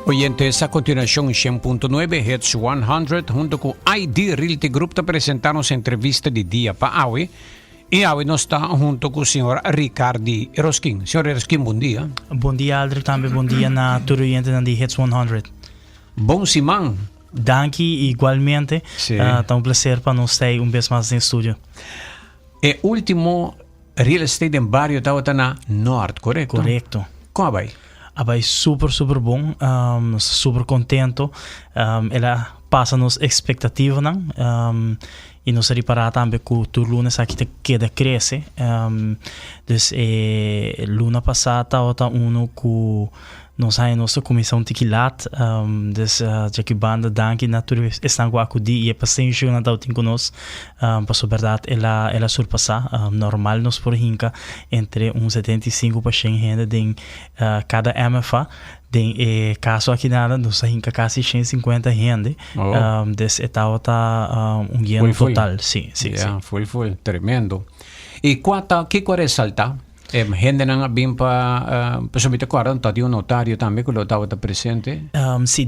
Oyentes, a continuación 100.9 Hits 100 junto con ID Realty Group te presentamos entrevista de dia para hoy. E hoje nós está junto com o senhor Ricardo Eroskin. Senhor Eroskin, bom dia. Bom dia, Aldrich, também bom dia na todo oyente de Hits 100. Bom Simão. Danke, igualmente. Tá prazer para nós ter vez mais no estúdio. E último real estate em barrio estava na Norte, correto? Correto. Como vai? Vai super bom, super contento. Ela passa nos expectativas, e nós reparar também que o lunes aqui queda cresce. Dus luna passada outra que nós aí nossa comissão tequilat, dus já que banda danke naturalmente estão com acudi e paciência na tal tem conosco, para verdade ela surpassa normal nos por hinca entre 75 para 100 gente de cada MFA. Tem caso aqui nada, nós hinca quase 150 gente, desse etapa tá guiano total, sim. Foi tremendo. E quanto que corre saltar? Gente não bem para submeter 40 de notário também que estava presente. Sim,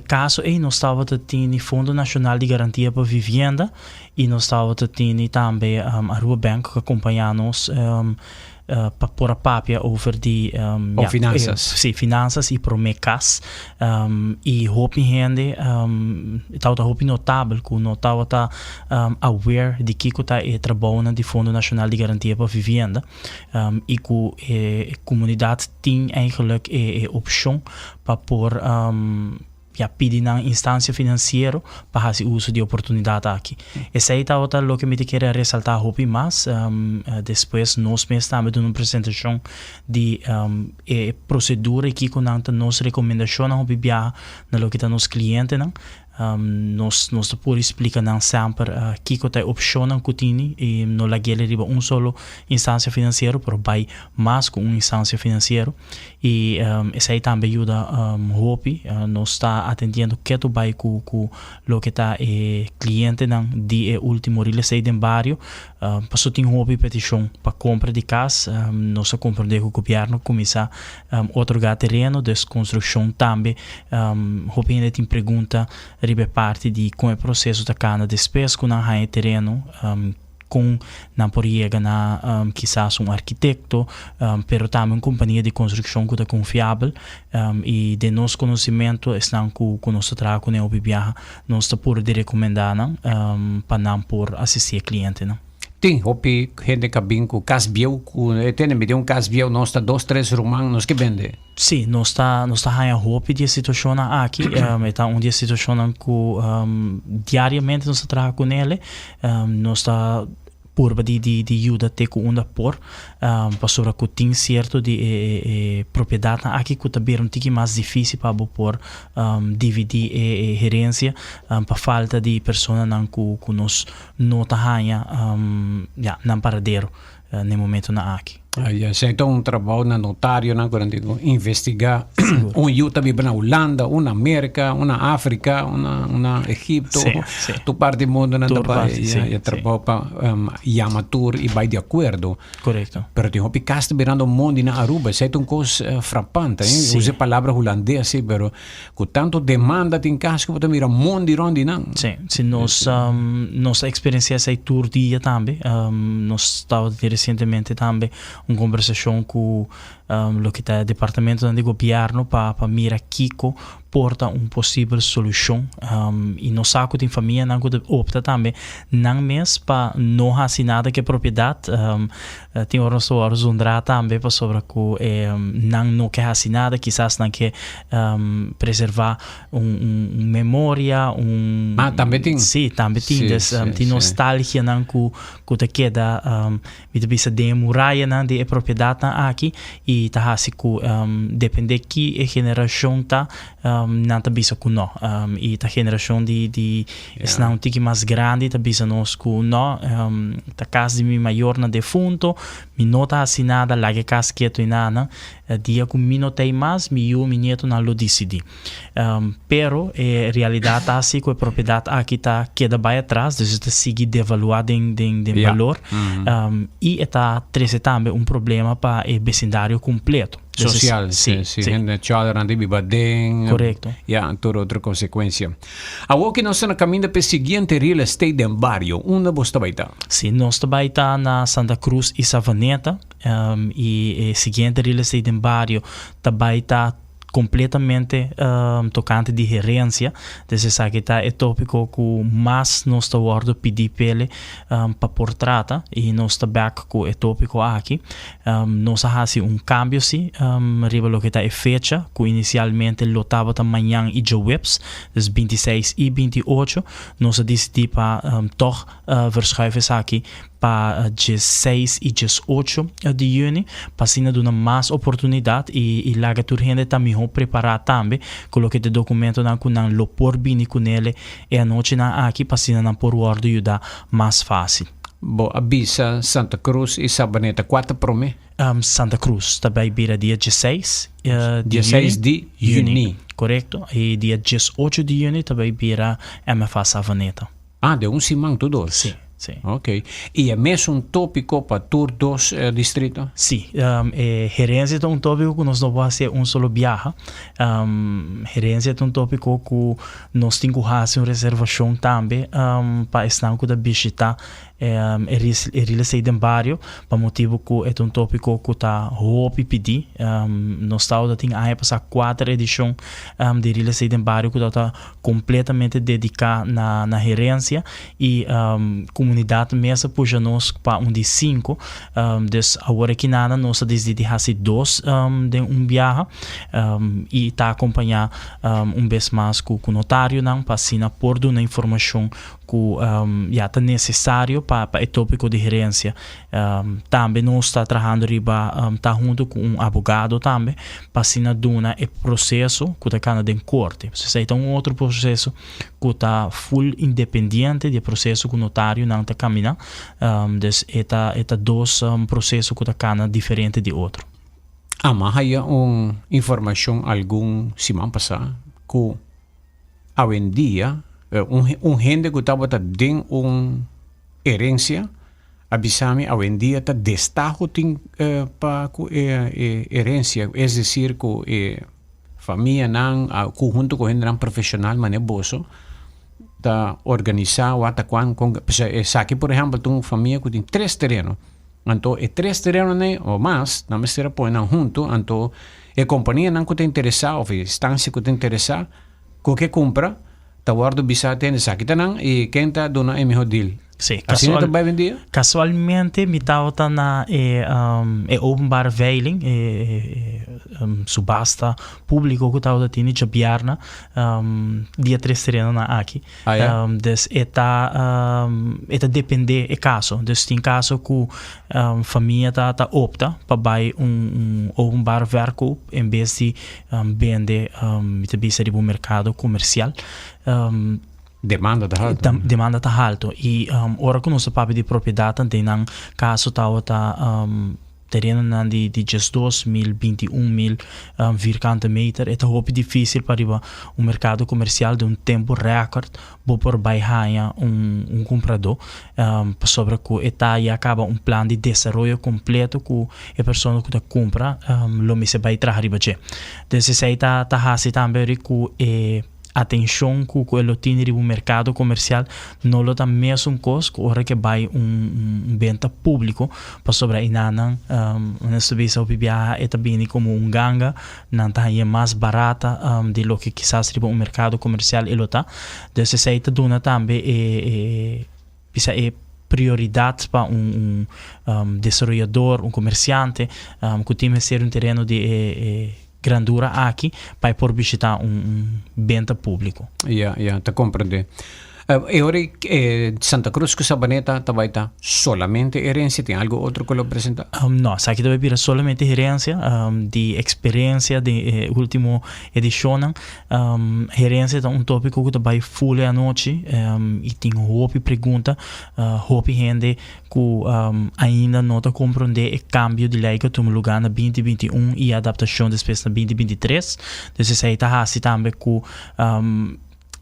caso nós estava tendo Fundo Nacional de Garantia para Vivienda e nós estava tendo também a Rua Bank que acompanha nós para pôr a papia over de finanças. Finanças e promessas e hope gente estava hope notável que não estava aware de que está trabalhando de Fundo Nacional de Garantia para Vivienda e que a comunidade tem eigenlijk opção para pôr pedir na instância financeira para fazer uso de oportunidade aqui. Esse aí está o que me queria ressaltar um mais. Depois nós mesmos também dando uma apresentação de procedura que com nossa recomendação na viajar na que está nos clientes nós por explicar sempre que tem opção na cutini e não laguele riba solo instância financeira por vai mais com uma instância financeira e esse aí também ajuda hope nós está atendendo que tu vai com lo que está cliente de último real estate em barrio passou tem hope petição para compra de casa nós compreender que o governo começa a otorgar terreno de construção também hope ainda tem pergunta ribe parte de como é o processo da cana despesa com a terreno com não poderia na quizás arquiteto pero também uma companhia de construção que é confiável e de nosso conhecimento estão com nosso trabalho com o BBA nós está por de recomendar para não por assistir cliente Tem, hopi gente que vem com casbiel, tem me casbiel, nós está 2-3 romanos, nós que vende. Sim, nós está a hopi de situação aqui, está uma situação que diariamente nós trabalhamos com ele, nós está por de ajuda te com onda por para sobre que tem certo de propriedade aqui que também um tique mais difícil para por dividir gerência para falta de pessoas não que nós não tahanha não paradeiro no momento na aqui. Então trabalho na notário quando digo investigar yuta vive na Holanda, na América, na África, na Egipto, tu parte do mundo na trabalho para amatur e vai de acordo. Correto. Pero tem hopi casta virando mundo na Aruba, é uma coisa frappante, use palavra holandesa, pero com tanto demanda tem casa que você mira mundo rondi não. Sim, se nossa experiência é tour dia também, nós estava recentemente também uma conversação com o que é o departamento de governo para mirar Kiko porta uma possível solução e no saco de família não opta também não mesmo para não fazer nada que propriedade tem horas também para sobre que não quer fazer nada quizás não quer preservar memória também tem também tem nostalgia não que te queda me bisa de muralha não de propriedade aqui e tá assim que depende que a geração tá não tá bisa com nó. E a geração de está um tique mais grande, tá bisa nós com nó. Tá casa de mi maior na defunto, mi nota assinada, lá que casa quieto e nada. Dia com mi notei mais, mi nieto não lo decidi. Pero realidade tá assim, com a propriedade aqui tá queda bem atrás, dus está seguir devaluar em valor. E está trazer também problema para o vecindário completo. Social, sim. Gente chora de bibadeng. Correto. Toda outra consequência. Agora que nós estamos na caminho para o seguinte real estate de Barrio, onde você vai estar? Sim, nós também está na Santa Cruz e Savaneta, e o seguinte real estate de Barrio também está completamente tocante de gerência. Desde aqui está é tópico que mais nós está guardando pedir pele para portrata e nós está back com é tópico aqui. Nós fazemos cambio sim, revelo que está é fecha que inicialmente lotava da manhã e de webs, dus 26 e 28. Nós decidi para toch verschuiven aqui para 16 e 18 de junho, para assim dar mais oportunidade e lá que a gente também preparar também, coloquei o documento na kunang lopor bini com ele e a noite na aqui para assim na por word ajudar mais fácil. Bo avisa Santa Cruz e Sabaneta 4 para mim. Santa Cruz também vira dia 16 de junho. Correto. E dia 18 de junho também vira MFA Savaneta. De semana tudo. Sim. Sim. Ok. E é mesmo tópico para todos os distritos? Sim. Gerência é tópico que nós não vamos fazer solo viagem. Gerência é tópico que nós temos que fazer uma reservação também para estar com a visita real estate de Barrio, para motivo que é tópico que está roupa pedir. Nós estamos a passar 4 edições de real estate de Barrio que está completamente dedicada na gerência e comunidade mesmo puxa nós para de 5. Dus agora que nada nós decidimos fazer 2 de viagem e está acompanhar vez mais com o notário para assinar por uma informação que já está necessário para o tópico de gerência. Também nós está trabalhando está junto com advogado também para assinar o processo que está em corte. Você tem outro processo que está full independente do processo que o notário não está caminhando. Dus é 2 processos que está diferente de outro. Mas há informação algum semana passada que hoje em dia gente que estava dentro herência, avisame hoje em dia está destaco para herência, é dizer que família não, junto com gente profissional, mas é bolso, está organizado até quando, aqui por exemplo, tem uma família que tem 3 terrenos, então 3 terrenos ou mais, não me será põe junto, então a companhia não está interessada, ou a instância que está interessada, que compra, tá guardo bisa tens aqui tanang e quem está dando é melhor deal. Sim, casualmente me estava na openbare veiling, subasta público que estava tendo de Bjarna, dia 3 terreno na aqui. Dus eta depende do caso. Dus tem caso que família tá opta para buy openbare verkoop em vez de vender no mercado comercial. Demanda está alto e ora que nosso papel de propriedade tem um caso terreno de 2.021 vierkante meter é muito difícil para o mercado comercial de tempo recorde por baixar comprador sobre que está e acaba plano de desenvolvimento completo que a pessoa que compra lo me se vai trazer riba. Desse aí tá assim também que atenção que ele tem no mercado comercial não lo dá mesmo costo hora que vai venda público para sobre aí não nessa vez o PBA é também como ganga não tá aí mais barata de lo que quizás no mercado comercial ele tá desse aí tá dona também é prioridade para desenvolvedor, comerciante que tem que ser terreno de grandura aqui para por visitar venda público. Te compreendo. Santa Cruz con Sabaneta tabaita solamente herencia, ¿tiene algo otro que lo presenta? No, aquí debe haber solamente herencia, de experiencia de última edición. Herencia es un tópico que vai full anoche e tem hope pergunta, hope gente que ainda não está compreendendo o cambio de lei que toma lugar na 2021 e a adaptação depois na 2023. Então, isso aí está assim também com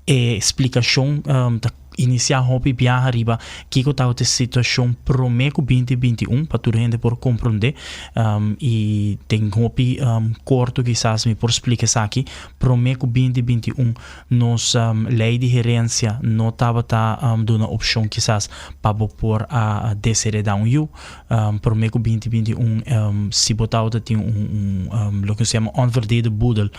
explicação iniciar hopi viajar arriba que está a situação promeco 2021 para toda gente por compreender e tem hopi corto quizás me por explicar isso aqui promeco 2021 nos lei de gerência não estava dando opção quizás para por a desheredar promeco 2021 se botar tem lo que se chama onverdeelde boedel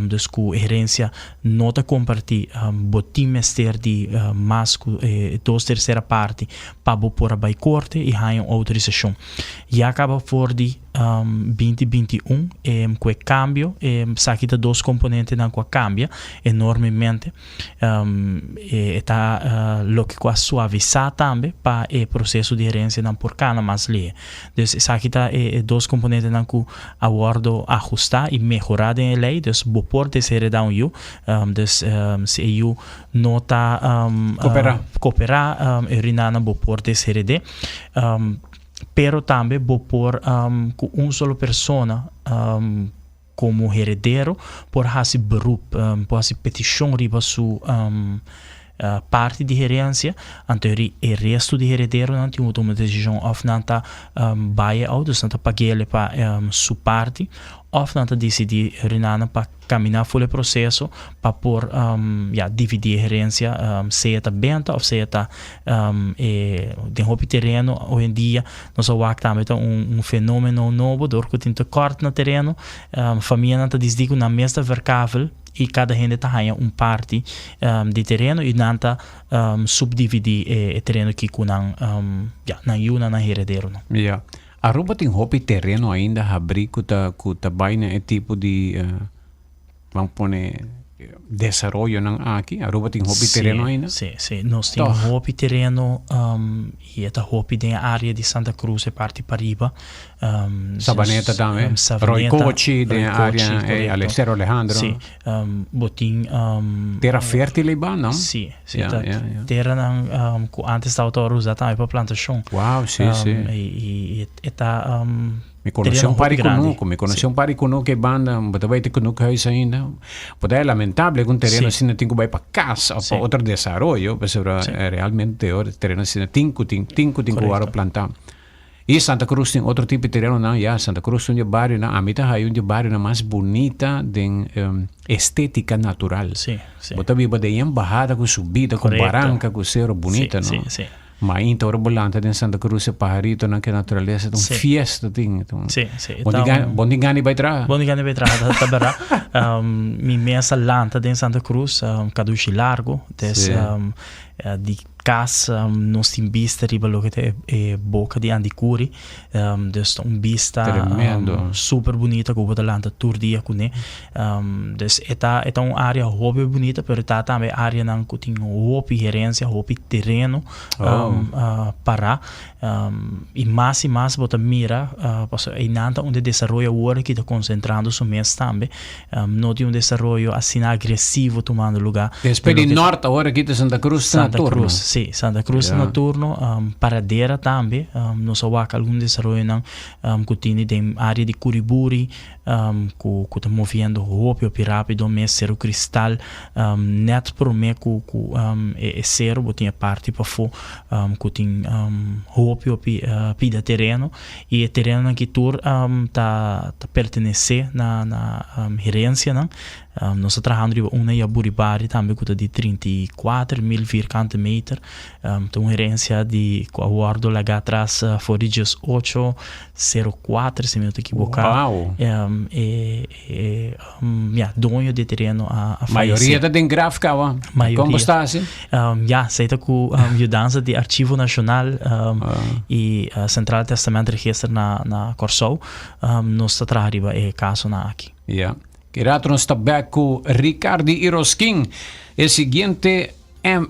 dus com gerência não está compartilhar botim mester de mas 2/3 parte para pôr a corte e ganhar autorização. E acaba por de 2021 com o cambio, sabe que dois componentes não cambia enormemente. Está lo que quase suavizar também para o processo de herência não por cana mais lei. Então, sabe que está dois componentes não que aguardo ajustar e melhorar a lei. Então, por desheredar se eu não está cooperar, Rinana por desheredar. Pero também vou pôr com uma só pessoa como herdeiro por fazer beroep, por fazer petição riba sua parte de herência, anterior o resto de herdeiro não tem uma decisão of não tá baia ou dus não tá pagar para sua parte of não tá decidir Rinana para caminhar full processo para por dividir a herência seja tá benta ou seja tá de roupa terreno hoje em dia nós vamos também um fenômeno novo do que tem corte no terreno família não tá desdigo na mesa verkável e cada gente tá ganhando parte de terreno e não tá subdividir o terreno que com não na herdeiro não. Yeah. Aruba tem roupa terreno ainda abrir que tá baina é tipo de vamos poner desarrollo aqui. Aruba tem roupa terreno ainda? Sim. Nós temos roupa terreno e esta roupa tem a área de Santa Cruz e parte para riba. Sabaneta também? Roicochi, tem a área Alexandre Alejandro? Sim. Botim... terra fértil e não? Sim. Terra que antes estava usada também para plantação. Uau, sim. E está... Me conheci um paricuno que banda, mas vai ter que nunca isso ainda. Pode é lamentável que um terreno assim não tem que ir para casa ou para outro desenvolvimento, mas realmente o terreno assim tem que plantar. E Santa Cruz tem outro tipo de terreno não, Santa Cruz tem um bairro não, a mim tá aí um bairro mais bonita de estética natural. Sim. Bota viva de embajada com subida, com barranca, com cerro bonita, não? Sim. Mas então o volante de Santa Cruz é pajarito na que natureza é fiesta ting. Sim. Bom dia vai tra. Tá bem. Mi mesa lanta de Santa Cruz, caduci largo, de casa nós temos vista riba lo que é boca de Andicuri, dus vista super bonita que o lanta tour dia com né. Dus é uma área hobby bonita, pero tá também área não que tem hobby gerência, hobby terreno para e mais bota mira, passo é nada onde desenvolve agora que está concentrando so mês também, não tem desenvolvimento assim agressivo tomando lugar. Depois de norte agora aqui de Santa Cruz Santa Cruz no turno, Paradeira também, nós vamos algum desenvolvimento que tem área de Curiburi, que está movendo roupa rápido, mas cerro cristal, net por mim que cerro, botinha parte para fora, que tem roupa pida terreno e o terreno que tur tá pertenece na gerência, não? Nós estamos trabalhando uma Yaburibari também que de 34.000 virgante metros, tem uma gerência de aguardo lá atrás Foridias 804, se me não equivocar. Dono de terreno a maioria da tem gráfica, como está assim? Seita com mudança de Arquivo Nacional e Central de Testamento Registro na Corsou, nós estamos trabalhando é caso na aqui. Querato nos está back com Ricardo Iroskin. El siguiente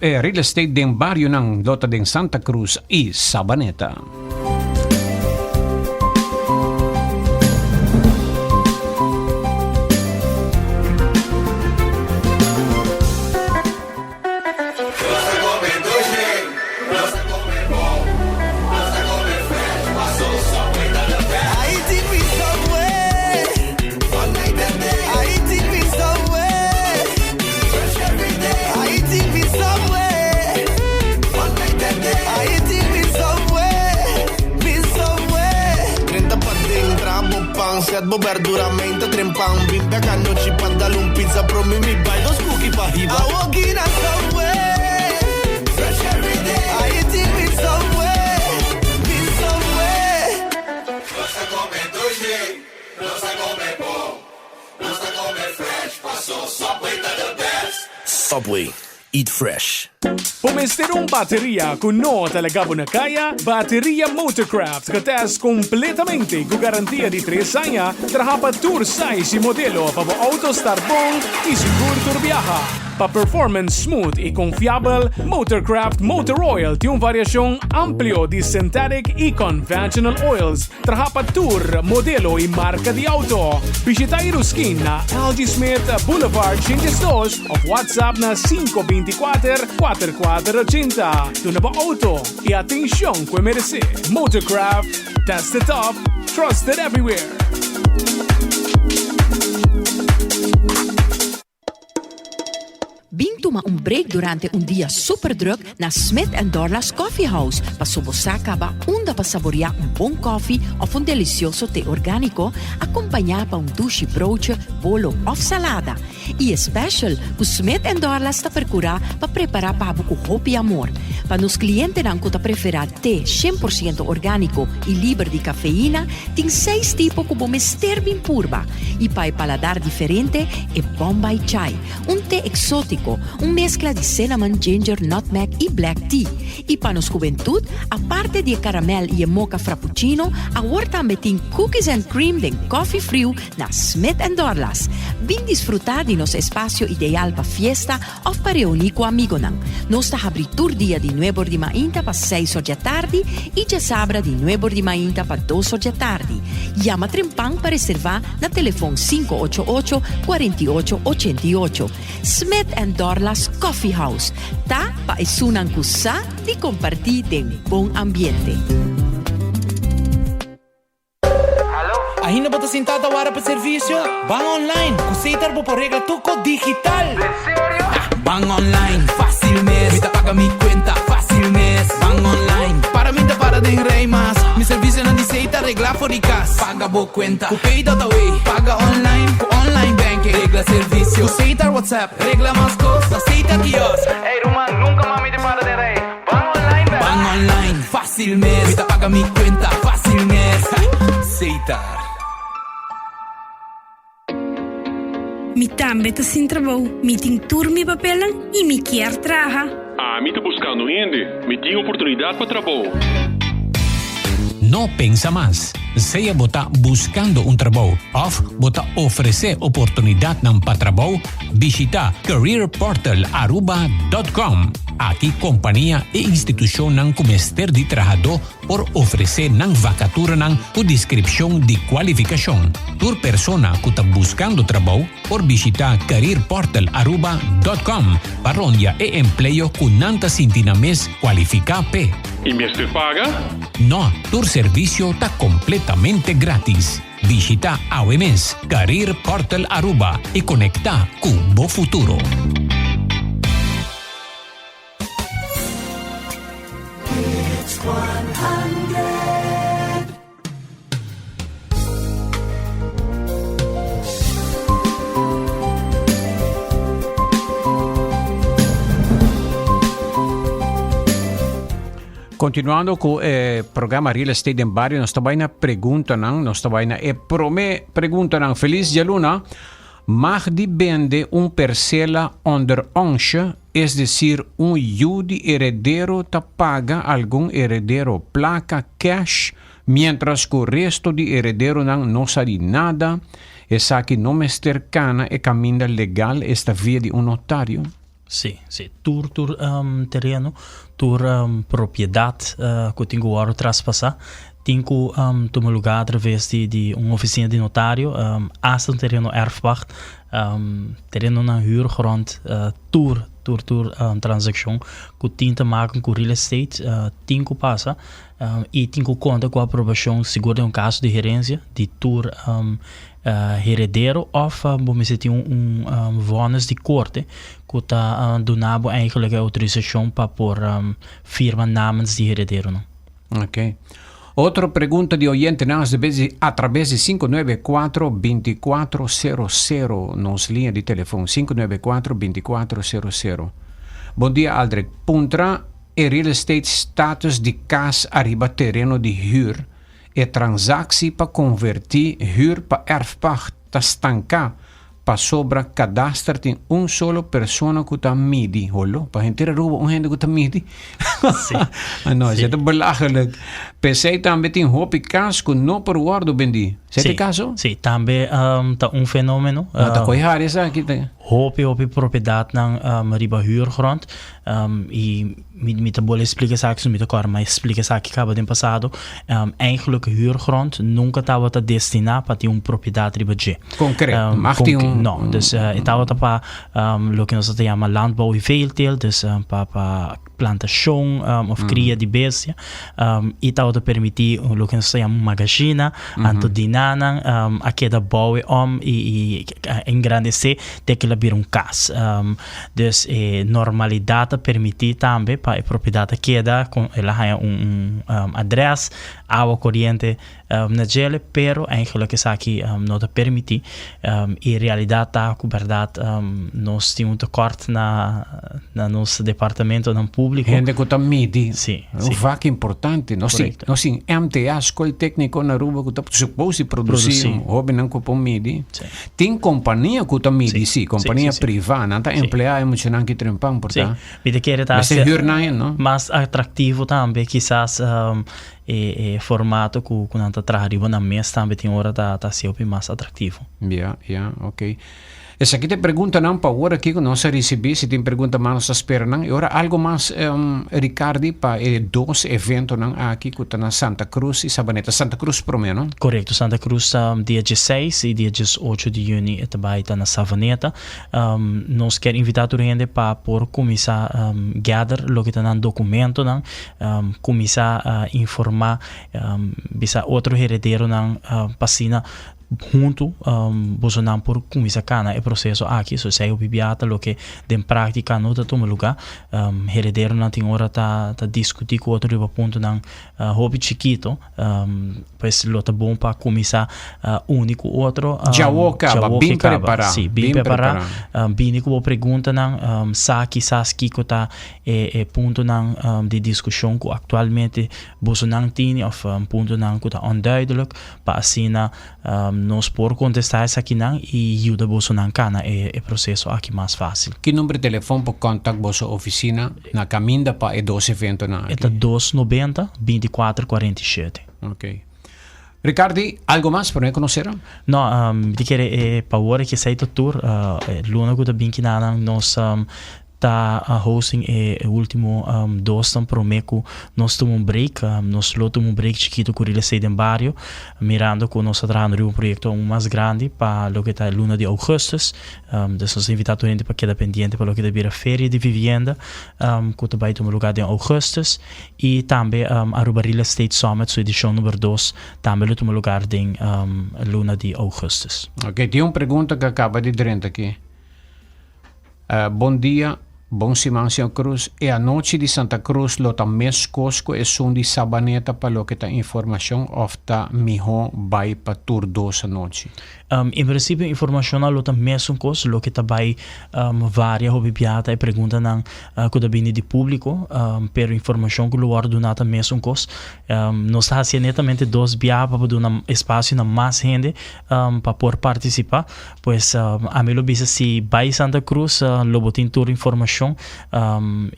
real estate din baryo ng Lota din Santa Cruz y Sabaneta. Verduramente trempang bimbe cannoci pantalon pizza promi mi buy those cookie pa hiba I walk in a subway fresh every day I eat it with subway no se come dulce no se come bon no se come fresh paso Subway to the best Subway eat fresh. Pumesterong bateria kuno talaga mo na kaya? Bateria Motorcraft katas completamente con garantia di 3 años traha tour size y modelo para auto estar bon y seguro turbiaja. Pa performance smooth y confiable, Motorcraft Motor Oil tiene un variación amplio de synthetic y conventional oils traha tour, modelo y marca de auto. Visita Iruskin na Algie Smith Boulevard Changes 2 of WhatsApp na 524-4480. Tu na ba auto? E atención que merece. Motorcraft, that's the top, trusted everywhere. Toma un break durante un día super druk na Smith & Dorla's Coffee House pa subosaka ba unda pa saborear un buon coffee of un delicioso tè organico accompagnato pa un sushi broodje, bolo of salada. E special, ku Smith & Dorla's ta percura pa preparar pa buku hopi amor. Pa nos clientes nan ko ta prefera tè 100% orgánico y libre de cafeína, ting 6 tipo kubo mester bin purba. E pa paladar diferente e Bombay Chai, un tè exótico, un mezcla de cinnamon, ginger, nutmeg y black tea. Y para nos juventud, aparte de caramel y mocha frappuccino, ahora también tiene cookies and cream de coffee frío na Smith & Dorla's. Vin disfrutar de nos espacio ideal para fiesta o para reunir con amigos. Nos está abritur día de 9 de mañana para 6 horas de tarde y ya sabra de 9 de mañana para 2 horas de tarde. Llama Trempang para reservar na teléfono 588-4888. Smith & Dorla's Coffee House. Ta pa isunan kusa di compartir den bom ambiente. Ainda bota sentada hora para serviço? Van online, Cuseitar vou por regla tuco digital. ¿En serio? Van online, fácil mes. Me paga mi cuenta, fácil mes. Van online, para mí te para de rei mas. Mi serviço não diceita regla fóricas. Paga boa cuenta, cu pay data way. Paga online, cu online banking. Regla serviço, Cuseitar WhatsApp. Regla mais coisas, aceita kiosk. Ei, Roman, nunca mami te para de rei. Van online, baby. Van online, fácil mes. Me paga mi cuenta, fácil mes. Cuseitar. Mi tambe tá sem trabalho, mi tem turma e papelão e mi quer trabalhar. Mi tá buscando gente, mi tem oportunidade para trabalho. No pensa más. Seja bota buscando un trabajo o bota ofrecer oportunidad ng patrabaho, visita careerportal.aruba.com. Aqui companhia e instituição ng comester de trabajador por oferecer ng vacatura ng o descripção de qualificação. Tur persona que está buscando trabajo por visitar careerportal.aruba.com para onde e empleo que nanta sintina mes qualifica pe. E mês te paga? No, tu servicio está completamente gratis. Visita AWMS Career Portal Aruba y conecta con Bo Futuro. It's 100. Continuando com o programa Real Estate em Barrio, nós também na pergunta, nós também na pergunta, Feliz de Luna, mag die vende parcela onder onche, es decir, jude heredero te paga algún heredero placa cash, mientras que el resto de heredero no sabe nada, esa que no me cercana e camina legal esta via de un notario? Sim. Tur terreno, tur propriedade que tem que traspassar. Tem que tomar lugar através de uma oficina de notário, hasta um terreno erfpacht, terreno na huurgrond, tur transação que tem que maken com real estate, tem que passar e tem que contar com a aprovação segura em um caso de gerência de tur herdeiro of vamos dizer vonnis de corte que está donado eigenlijk a autorização para pôr firma namens de herdeiro, não? Ok. Outra pergunta de oyente através de 594-2400, nos linha de telefone, 594-2400. Bom dia, Aldrich. Puntra e real estate status de casa arriba terreno de huur e transactie para convertir huur para erfpacht ta stanca para sobra cadastro tem solo persona que está midi. Holo, para gente ruba gente que está midi. Não, isso é belachelijk. PC também tem hopi caso que não por guardo bendi. Você tem caso? Sim, também está fenômeno. Está coihar isso aqui. Hopi propriedade na riba huurgrond. E me te bolle explicar saken met elkaar, maar explicar saken que acaba de passado. Eigenlijk huurgrond nunca estava a destinar para ter propriedade riba G. Concreto, mag die não, dus estava para lo que nós chamamos landbouw e veeteelt, dus para plantação of cria de bestia, e estava a permitir lo que nós chamamos magazina, antodinana, a queda boa e engrandecer de que ela vira casa. Dus normalidade permitir também para a propriedade queda com ela tem adres, água corrente na gele, pero eigenlijk is aqui não te permitir e realidade está com verdade nós temos um tekort na nosso departamento no público. Gente que está midi. Sim. Um vaca importante. Nós sim MTA, escola técnica na Aruba que está suposto produzir hobby não com midi. Tem companhia que está midi, sim, companhia privada, não está empregado emocional que trempam por tá. Mas mais atrativo também, quizás formato que não está trabalhando na mesa também tem hora tá sempre mais atrativo. Ok. Essa aqui te pergunta não para agora aqui que nós recebemos, se tem pergunta mais espera não. E agora algo mais Ricardo para dois eventos não aqui que está na Santa Cruz e Sabaneta. Santa Cruz primeiro, não? Correto, Santa Cruz dia 16 e dia 18 de junho também está na Sabaneta. Nós quer invitar o gente para por começar gather lo que está no documento não, começar a informar bisa outro herdeiro não passina junto Bolsonaro por começar cana o processo aqui so sei o bibiata lo que de prática não toma lugar herdeiro não tem hora tá discutir com outro ponto não hobby chiquito pois lo tá bom para começar único outro já bem preparado sim bem preparado bem com pergunta não saque que tá ponto não de discussão que atualmente Bolsonaro tem of ponto não que tá onduidelijk para assim nós por contestar isso aqui não e ajuda Bolsonaro cana é processo aqui mais fácil. Que número de telefone para contato vossa oficina na caminda para dois eventos na? É 290-2447. Ok. Ricardo, algo mais para conhecer? Não, de que para agora que sai do tour, luna que tá bem que nós tá hosting o último dois promeco nós tomamos break nós tomamos break chiquito com real estate em barrio mirando com nós trabalhando um projeto mais grande para lo que tá luna de augustus nós invitamos a gente para quedar pendente para lo que tá vir a feira de vivienda que também tomamos lugar em augustus e também Aruba Real Estate Summit sua edição número 2 também tomamos lugar em luna de augustus. Ok, tem uma pergunta que acaba de dizer aqui. Bom dia, bom Simão Santa Cruz. E a noite de Santa Cruz, lo também cosco é som de Sabaneta para lo que tá informação of tá miho vai para tur 2 a noite. Em princípio, informação lo também cos lo que tá vai várias obipiata e pergunta não que tá vindo de público, pero informação que lo guardo nada mesmo cos nós tá fazendo netamente dois biá para dar um espaço na mais gente para poder participar, pois a mim lo bisa se vai Santa Cruz lo botin tur informação informação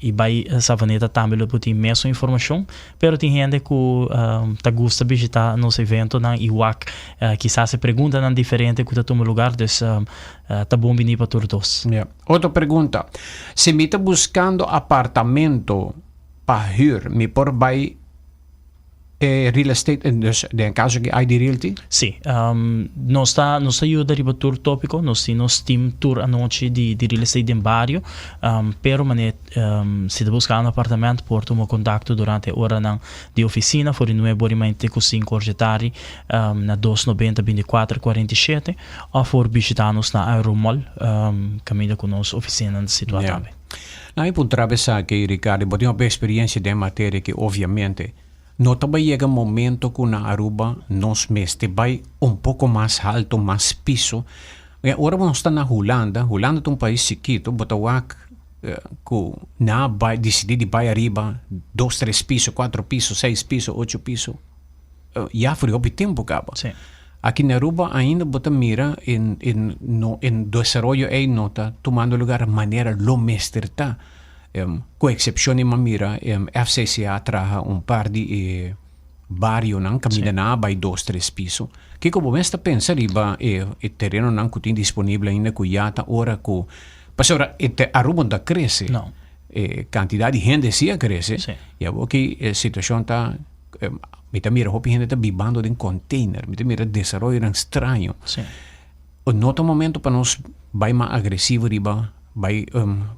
e vai savaneta também tem mesma informação, pero tem gente que tá gosta de visitar nosso evento na IWAC, quizás se pergunta na diferente que tá toma lugar, então tá bom vir para todos. Outra pergunta, se me está buscando apartamento para hyr, me por vai real estate, dus in caso che hai di realty? Sì, nós ajuda a tour tópico, nós temos team tour a noite de real estate em Barrio, pero se te buscar um apartamento, por tomar contato durante a hora de oficina, for não é borimamente com 5 orgetari na 290 24 47, ou for visitar-nos na Aeromall, caminho com nossa oficina de situação. Não, eu posso atravessar aqui, Ricardo, eu tenho uma experiência de matéria que, obviamente, no também chega um momento que na Aruba nós mestre vai pouco mais alto, mais piso. Agora nós estamos na Holanda é país chiquito, mas que na vai decidir de vai arriba 2, 3 pisos, 4 pisos, 6 pisos, 8 pisos. Já foi o tempo, cabo. Sim. Aqui na Aruba ainda bota mira em desarrollo e nota tomando lugar maneira lo mestre tá. Com exceção de mira, FCCA traga par de barrio não caminha na vai 2, 3 pisos. Que como esta pensa riba terreno não que tem disponível ainda com yata ora com passora Aruba não cresce. Não. Quantidade de gente sim cresce. E a que a situação tá me mira hopi gente tá vivendo em container, me mira desarrollo estranho. Sim. No momento para nós vai mais agressivo riba vai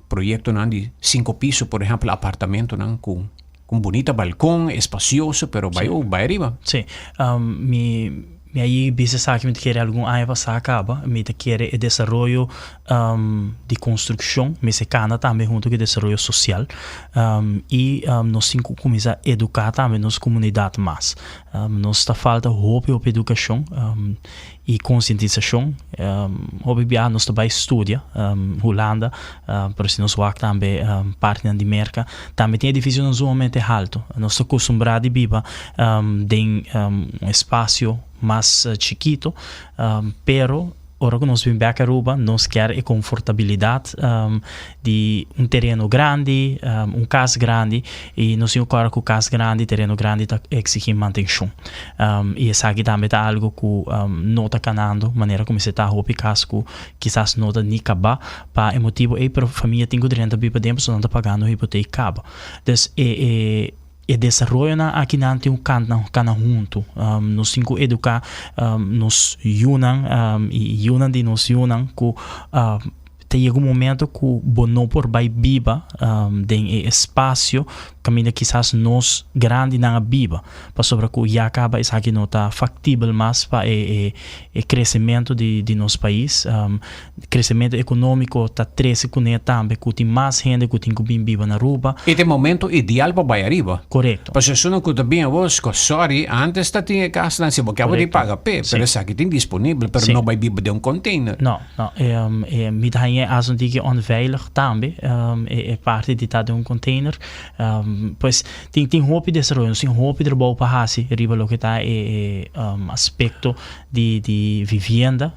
projeto de 5 pisos, por exemplo, apartamento com bonita balcão, espacioso, pero vai arriba. Sim, me aí business aqui me quer algum ano passar acaba, me quer o desenvolvimento de construção, me se cana também junto com o desenvolvimento social e nós começar a educar também nossa comunidade mais. Nós está falta hope educação e conscientização. Hope nós também estudia Holanda, por isso nós vamos também parte da merca. Também tem edifício no momento alto. Nós estamos acostumados a viver em espaço mais chiquito, pero ora que nós vimos aqui a Aruba, nós queremos a confortabilidade de terreno grande, casa grande, e nós temos agora que o casa grande, terreno grande, exige manutenção. E essa aqui também é algo que não está canando, maneira como se está a roupa casa que quizás não está nem acabar, para o motivo é para a família tem que durante a vida tempo, só não está pagando a hipoteca acaba. Então, e desenvolvimento aqui não tem cana junto. Nós temos que educar nos Yunan e Yunan de nos Yunan que tem um momento que o não por vai viva tem espaço caminho quizás nós grande não viva para sobre que já acaba isso aqui não está factível mais para o crescimento de nosso país, crescimento econômico está 13 com ele também que tem mais gente que tem que vir viva na Aruba. E tem momento ideal para vai arriba. Correto. Porque se não cuida bem a voz, sorry, antes está tinha casa não se porque vai pagar pé, pero isso aqui tem disponível, pero não vai viver de container. Não, met hij als een dikke onveilig também parte de estar de container. Pois tem hope de desarrollo, tem hope de trabalho para hasi riba lo que está aspecto de vivienda.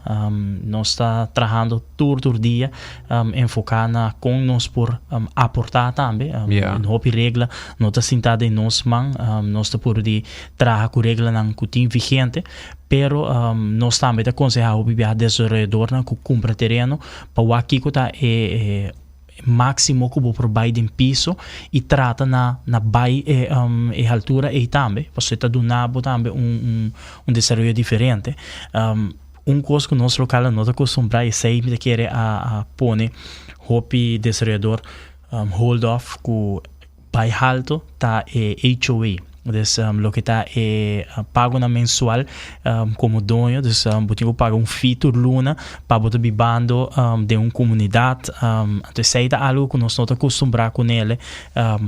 Nós está trabalhando todo dia enfocando com nós por aportar também. Hope regla não está sentada em nós mão, nós está por de trabalhar com regla não que tem vigente. Pero nós também aconselhamos o desenvolvedor que compra terreno para o aqui que está máximo que vou provar em piso e trata na bai altura e também você está donando também desenvolvimento diferente. Coisa que nosso local não está acostumado e sempre quer a pôr hope desenvolvedor hold off que bai alto tá HOA. Então, lo que está pago na mensual como dono, então, eu pago fee por luna para botar bibando de uma comunidade. Então, isso é algo que nós não estamos acostumados com ele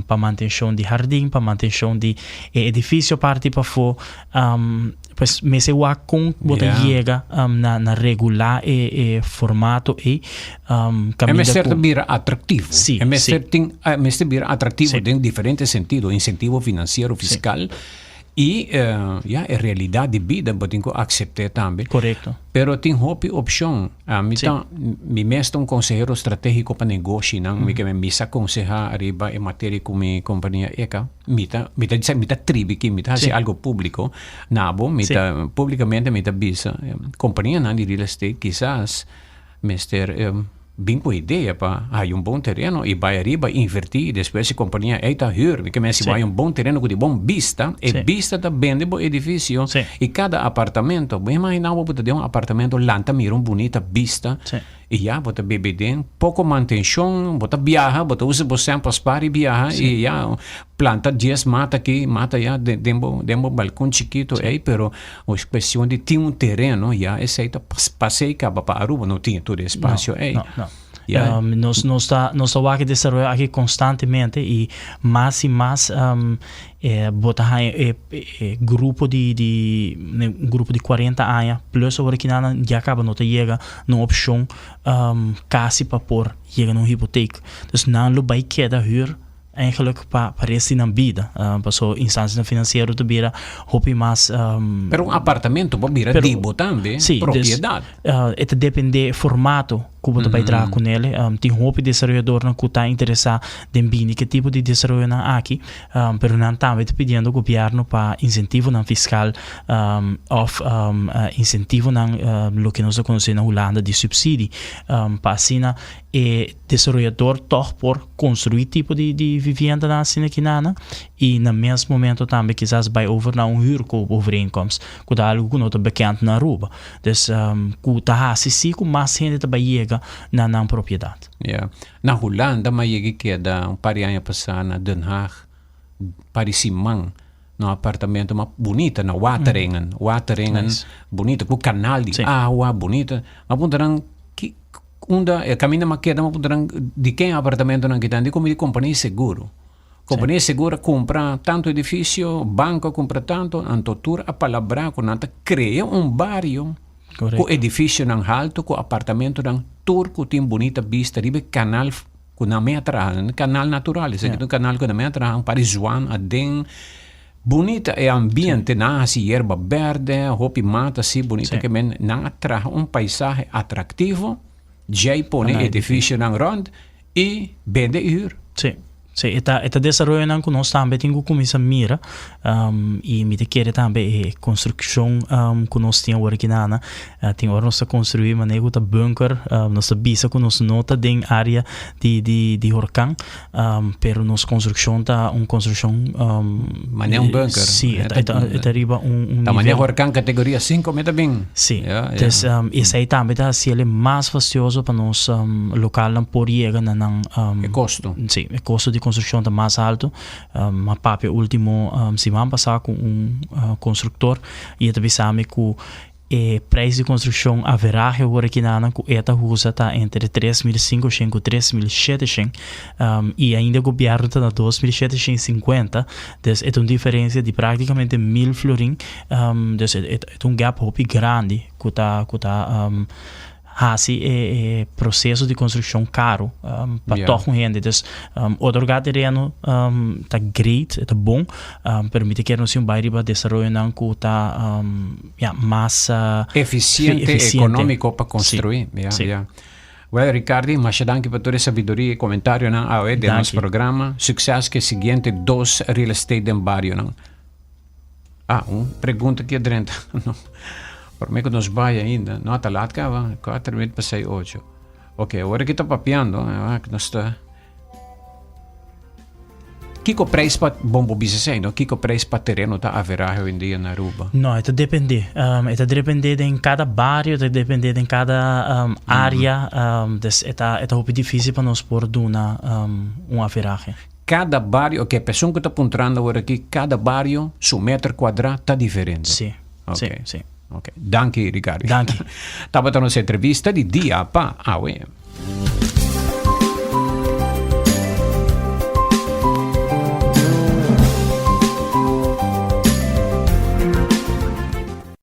para manutenção de jardim, para manutenção de edifício, parte para fora. Pues me se wa com bota chega na regular formato e é certo vir atrativo. Sim, é certo vir atrativo em diferentes sentidos, incentivo financeiro, fiscal E a realidade de vida, eu tenho que aceitar também. Correto. Pero tem hopi opção. Me mestre conselheiro estratégico para negócio, não? Me que me misa aconselhar arriba em matéria com minha companhia ECA. Mita tribi que mita se algo público. Nabo, mita publicamente mita bisa. Companhia não de real estate, quizás, mestre bem com ideia para bom terreno e vai arriba invertir e depois a companhia eita hyr, porque se vai bom terreno com de bom vista, e vista tá bem de bom edifício e cada apartamento, bem imaginar vou ter apartamento lanta miram bonita vista e já bota bebê den, pouco manutenção, bota viaja, bota usa você para spar e viaja e já planta 10 mata aqui, mata já demo balcão chiquito aí, pero a questão de ter terreno já esse aí tá passei acaba para Aruba não tinha todo espaço aí. Nós estamos aqui desenvolvendo aqui constantemente e mais botar grupo de 40 anos plus agora que nada já acaba não chega numa opção quase para pôr chega numa hipoteca então não vai quedar huur eigenlijk parece na vida para sua instância financeira tu vira hopi mais pero apartamento pode virar dibo também propriedade isso depende formato como tu vai trabalhar com ele tem hopi desenvolvedor que está interessado em bem que tipo de desenvolvimento aqui pero não também te pedindo o governo para incentivo não fiscal incentivo não lo que nós conhecemos na Holanda de subsídio para assim desenvolvedor toch por construir tipo de vivenda na assim aqui e no mesmo momento também quizás vai over na huurovereenkomst que dá algo que não está bekend na Aruba então que tá assim com mais gente vai chegar na propriedade. Na Holanda mas chega que da par anos passado na Den Haag Parisimang no apartamento mais bonita na Waterengen bonita com canal de água bonita mas ponderang caminha mais queda mas ponderang de quem apartamento não quitan de como de companhia seguro. Companhia segura compra tanto edifício, banco compra tanto, antotura a palavra com nata cria barrio com edifício não alto, com apartamento não turco tem bonita vista, ribe canal com na meia atrás, canal natural, esse aqui canal com na meia atrás, para Juan, Aden, bonita é ambiente, na assim erva verde, hopi mata assim bonita que men não atrai paisagem atrativo, já põe edifício não rond e vende huur. Sim, está desenvolvendo com nós também tem que começar a mira e me quer também construção que nós temos aqui na tem hora nós construir maneira da bunker nós bisa com nós nota de área de Horcan pero nós construção tá construção maneira bunker sim está arriba tá maneira Horcan categoria 5 meta bem sim então esse aí também tá se ele mais fastidioso para nós local não por chegar na custo sim custo de construção está mais alto mas papi último semana passada com construtor e ele sabe que o preço de construção average agora aqui na que esta usa está entre 3.500 e 3.700 e ainda o governo está na 2.750 então é uma diferença de praticamente 1.000 florin então é um gap grande que está assim processo de construção caro para toda gente então outro terreno tá great tá bom permite que não se bairro para desenvolver que tá mais eficiente econômico para construir Well, Ricardo, mas danke por toda a sabedoria e comentário de nosso programa. Sucesso que seguinte 2 real estate em barrio pergunta aqui dentro. Por mim que nos vai ainda, não está lá, 4 minutos para 6, 8. Ok, agora que está papiando, que nós está... Kiko preço para bom business, não? Kiko preço para terreno está average hoje em dia na Aruba? Não, isso depende. Isso depende em cada bairro, isso depende em cada área. É muito difícil para nós pôr uma average. Cada bairro, ok, a pessoa que está apontando agora aqui, cada bairro, seu metro quadrado está diferente. Sim, okay. sim. Ok, danke Ricardo. Danke. Estava a nossa entrevista de dia para AWE.